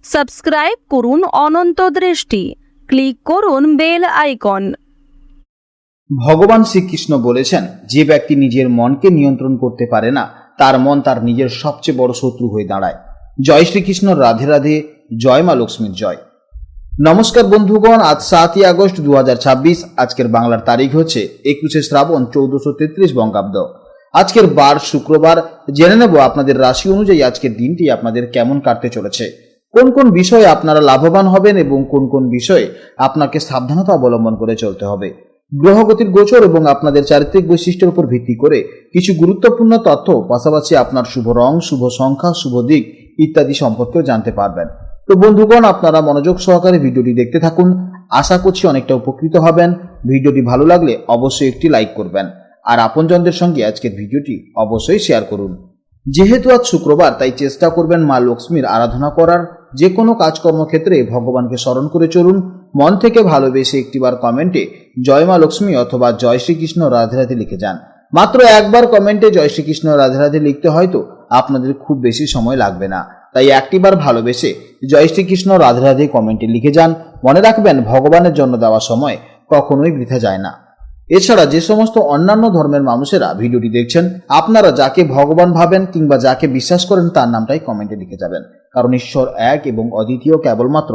Subscribe করুন অনন্ত দৃষ্টি, click করুন বেল আইকন। ভগবান শ্রীকৃষ্ণ বলেছেন, যে ব্যক্তি নিজের মনকে নিয়ন্ত্রণ করতে পারে না, তার মন তার নিজের সবচেয়ে বড় শত্রু হয়ে দাঁড়ায়। জয় শ্রীকৃষ্ণ, রাধে রাধে, জয় মা লক্ষ্মীর জয়। নমস্কার বন্ধুগণ, আজ 7ই আগস্ট 2026। আজকের বাংলার তারিখ হচ্ছে 21শে শ্রাবণ 1433 বঙ্গাব্দ। আজকের বার শুক্রবার। জেনে নেব আপনাদের রাশি অনুযায়ী আজকের দিনটি আপনাদের কেমন কাটতে চলেছে, কোন কোন বিষয়ে আপনারা লাভবান হবেন এবং কোন কোন বিষয়ে আপনাকে সাবধানতা অবলম্বন করে চলতে হবে। গ্রহগতির গোচর এবং আপনাদের চারিত্রিক বৈশিষ্ট্যের উপর ভিত্তি করে কিছু গুরুত্বপূর্ণ তথ্য, পাশাপাশি আপনার শুভ রং, শুভ সংখ্যা, শুভ দিক ইত্যাদি সম্পর্কেও জানতে পারবেন। তো বন্ধুগণ, আপনারা মনোযোগ সহকারে ভিডিওটি দেখতে থাকুন। আশা করছি অনেকটা উপকৃত হবেন। ভিডিওটি ভালো লাগলে অবশ্যই একটি লাইক করবেন আর আপনজনদের সঙ্গে আজকের ভিডিওটি অবশ্যই শেয়ার করুন। যেহেতু আজ শুক্রবার, তাই চেষ্টা করবেন মা লক্ষ্মীর আরাধনা করার। যে কোনো কাজকর্ম ক্ষেত্রে ভগবানকে স্মরণ করে চলুন। মন থেকে ভালোবেসে একটিবার কমেন্টে জয় মা লক্ষ্মী অথবা জয় শ্রীকৃষ্ণ রাধে রাধে লিখে যান। মাত্র একবার কমেন্টে জয় শ্রীকৃষ্ণ রাধে রাধে লিখতে হয়তো আপনাদের খুব বেশি সময় লাগবে না, তাই একটিবার ভালোবেসে জয় শ্রীকৃষ্ণ রাধে রাধে কমেন্টে লিখে যান। মনে রাখবেন, ভগবানের জন্য দেওয়া সময় কখনোই বৃথা যায় না। এছাড়া যে সমস্ত অন্যান্য ধর্মের মানুষেরা ভিডিওটি দেখছেন, আপনারা যাকে ভগবান ভাবেন কিংবা যাকে বিশ্বাস করেন তার নামটাই কমেন্টে লিখে যাবেন, কারণ ঈশ্বর এক এবং অদ্বিতীয়, কেবলমাত্র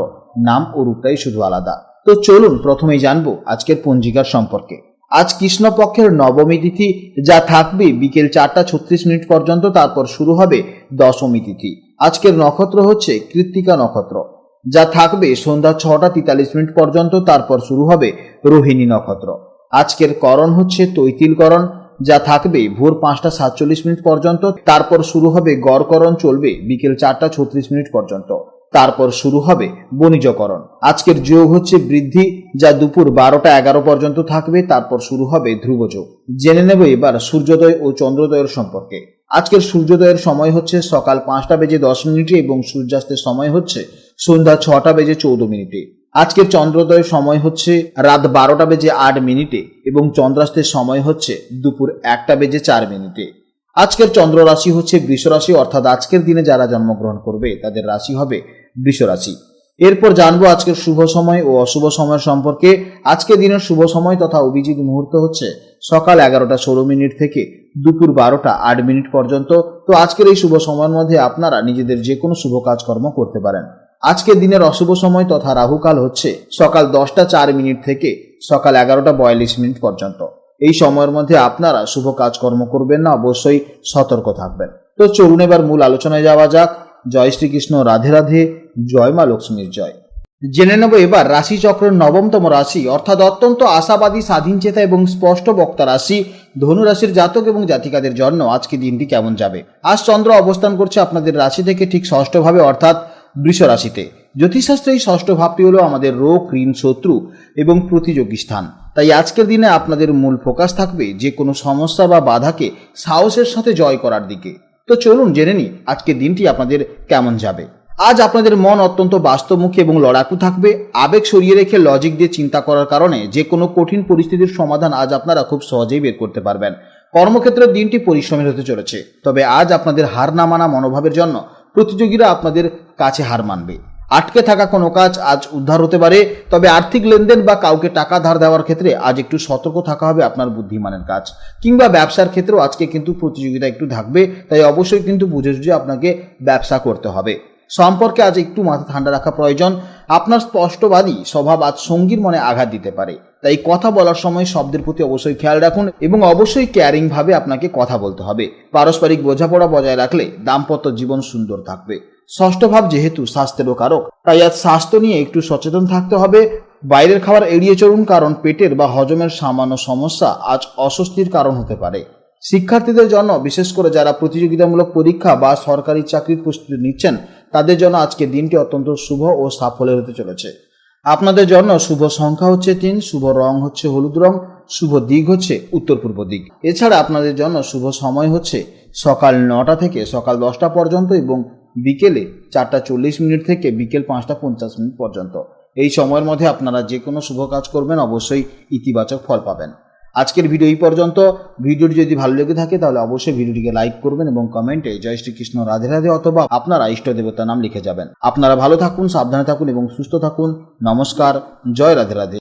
নাম ও রূপটাই শুধু আলাদা। তো চলুন প্রথমেই জানবো আজকের পঞ্জিকার সম্পর্কে। আজ কৃষ্ণপক্ষের নবমী তিথি, যা থাকবে বিকেল 4টা 36 পর্যন্ত, তারপর শুরু হবে দশমী তিথি। আজকের নক্ষত্র হচ্ছে কৃত্তিকা নক্ষত্র, যা থাকবে সন্ধ্যা 6টা 43 পর্যন্ত, তারপর শুরু হবে রোহিণী নক্ষত্র। আজকের করণ হচ্ছে তৈতিলকরণ, যা থাকবে ভোর 5টা 47 পর্যন্ত, তারপর শুরু হবে গড়করণ, চলবে বিকেল 4টা 36 পর্যন্ত, তারপর শুরু হবে বণিজকরণ। আজকের যোগ হচ্ছে বৃদ্ধি, যা দুপুর 12টা 11 পর্যন্ত থাকবে, তারপর শুরু হবে ধ্রুবযোগ। জেনে নেব এবার সূর্যোদয় ও চন্দ্রোদয়ের সম্পর্কে। আজকের সূর্যোদয়ের সময় হচ্ছে সকাল 5টা 10 এবং সূর্যাস্তের সময় হচ্ছে সন্ধ্যা 6টা 14। আজকের চন্দ্রোদয়ের সময় হচ্ছে রাত 12টা 8 এবং চন্দ্রাস্তের সময় হচ্ছে দুপুর 1টা 4। আজকের চন্দ্র রাশি হচ্ছে বৃষ রাশি, অর্থাৎ আজকের দিনে যারা জন্মগ্রহণ করবে তাদের রাশি হবে বৃষ রাশি। এরপর জানবো আজকের শুভ সময় ও অশুভ সময়ের সম্পর্কে। আজকের দিনের শুভ সময় তথা অভিজিৎ মুহূর্ত হচ্ছে সকাল 11টা 16 থেকে দুপুর 12টা 8 পর্যন্ত। তো আজকের এই শুভ সময়ের মধ্যে আপনারা নিজেদের যে কোনো শুভ কাজকর্ম করতে পারেন। আজকের দিনের অশুভ সময় তথা রাহুকাল হচ্ছে সকাল 10টা 4 থেকে সকাল 11টা 42 পর্যন্ত। এই সময়ের মধ্যে আপনারা শুভ কাজকর্ম করবেন না, অবশ্যই সতর্ক থাকবেন। তো চলুন এবার মূল আলোচনায় যাওয়া যাক। জয় শ্রীকৃষ্ণ, রাধে রাধে, জয় মা লক্ষ্মীর জয়। জেনে নেব এবার রাশি চক্রের নবমতম রাশি, অর্থাৎ অত্যন্ত আশাবাদী, স্বাধীনচেতা এবং স্পষ্ট বক্তা রাশি ধনু রাশির জাতক এবং জাতিকাদের জন্য আজকে দিনটি কেমন যাবে। আজ চন্দ্র অবস্থান করছে আপনাদের রাশি থেকে ঠিক ষষ্ঠভাবে, অর্থাৎ বৃষ রাশিতে। জ্যোতিষশাস্ত্রে এই ষষ্ঠ ভাবটি হলো আমাদের রোগ, ঋণ, শত্রু এবং প্রতিযোগী স্থান। তাই আজকের দিনে আপনাদের মূল ফোকাস থাকবে যে কোনো সমস্যা বা বাধাকে সাহসের সাথে জয় করার দিকে। তো চলুন জেনে নিই আজকের দিনটি আপনাদের কেমন যাবে। আজ আপনাদের মন অত্যন্ত বাস্তবমুখী এবং লড়াকু থাকবে। আবেগ সরিয়ে রেখে লজিক দিয়ে চিন্তা করার কারণে যে কোনো কঠিন পরিস্থিতির সমাধান আজ আপনারা খুব সহজেই বের করতে পারবেন। কর্মক্ষেত্রের দিনটি পরিশ্রমের হতে চলেছে, তবে আজ আপনাদের হার না মানা মনোভাবের জন্য প্রতিযোগীরা আপনাদের কাছে হার মানবে। আটকে থাকা কোনো কাজ আজ উদ্ধার হতে পারে, তবে আর্থিক লেনদেন বা কাউকে টাকা ধার দেওয়ার ক্ষেত্রে আজ একটু সতর্ক থাকা হবে আপনার বুদ্ধিমানের কাজ। কিংবা ব্যবসার ক্ষেত্রেও আজকে কিন্তু প্রতিযোগিতা একটু থাকবে, তাই অবশ্যই কিন্তু বুঝে সুঝে আপনাকে ব্যবসা করতে হবে। সম্পর্কে আজ একটু মাথা ঠান্ডা রাখা প্রয়োজন। আপনার স্পষ্টবাদী স্বভাব আজ সঙ্গীর মনে আঘাত দিতে পারে, তাই কথা বলার সময় শব্দের প্রতি অবশ্যই খেয়াল রাখুন এবং অবশ্যই কেয়ারিং ভাবে আপনাকে কথা বলতে হবে। পারস্পরিক বোঝাপড়া বজায় রাখলে দাম্পত্য জীবন সুন্দর থাকবে। ষষ্ঠ ভাব যেহেতু স্বাস্থ্যেরও কারক, তাই আজ স্বাস্থ্য নিয়ে একটু সচেতন থাকতে হবে। বাইরের খাবার এড়িয়ে চলুন, কারণ পেটের বা হজমের সামান্য সমস্যা আজ অস্বস্তির কারণ হতে পারে। শিক্ষার্থীদের জন্য, বিশেষ করে যারা প্রতিযোগিতামূলক পরীক্ষা বা সরকারি চাকরির প্রস্তুতি নিচ্ছেন, তাদের জন্য আজকে দিনটি অত্যন্ত শুভ ও সাফল্যের হতে চলেছে। আপনাদের জন্য শুভ সংখ্যা হচ্ছে 3, শুভ রং হচ্ছে হলুদ রং, শুভ দিক হচ্ছে উত্তর পূর্ব দিক। এছাড়া আপনাদের জন্য শুভ সময় হচ্ছে সকাল 9টা থেকে সকাল 10টা পর্যন্ত এবং বিকেলে 4টা 40 থেকে বিকেল 5টা 50 পর্যন্ত। এই সময়ের মধ্যে আপনারা যে কোনো শুভ কাজ করবেন, অবশ্যই ইতিবাচক ফল পাবেন। আজকের ভিডিও এই পর্যন্ত। ভিডিওটি যদি ভালো লেগে থাকে তাহলে অবশ্যই ভিডিওটিকে লাইক করবেন এবং কমেন্টে জয় শ্রীকৃষ্ণ রাধে রাধে অথবা আপনারা ইষ্ট দেবতার নাম লিখে যাবেন। আপনারা ভালো থাকুন, সাবধানে থাকুন এবং সুস্থ থাকুন। নমস্কার, জয় রাধে রাধে।